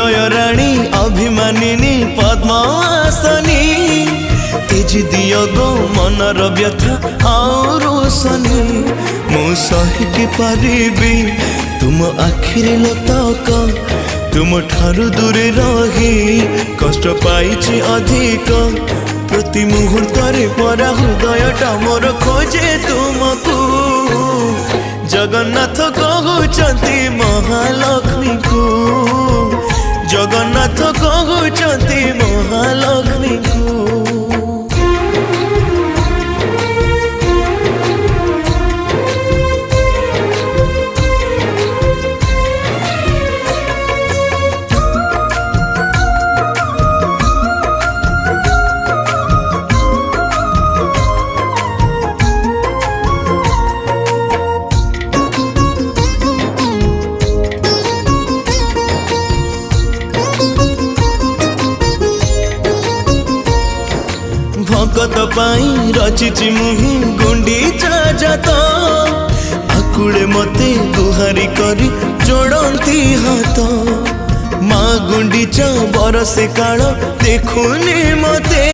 हृदय राणी अभिमानिनी पद्मासनी तेजी दियो गो मनर व्यथा आउ रोशनी मु सहिकी पारिबी तुम आखिरी लतक तुम ठारू दूरे रही कष्ट पाइछि अधिक प्रति मुहूर्त परा हृदयटा मोर खोजे तुमको जगन्नाथ कहउचंती महालक्ष्मी को जगन्नाथ कहउचंती महालक्ष्मी को। भगत पाई रचिची मुहि गुंडीचा जात आकुड़े मते गुहारी करी जोड़ती हाथ माँ गुंडीचा बरसे काल देखुनी मते।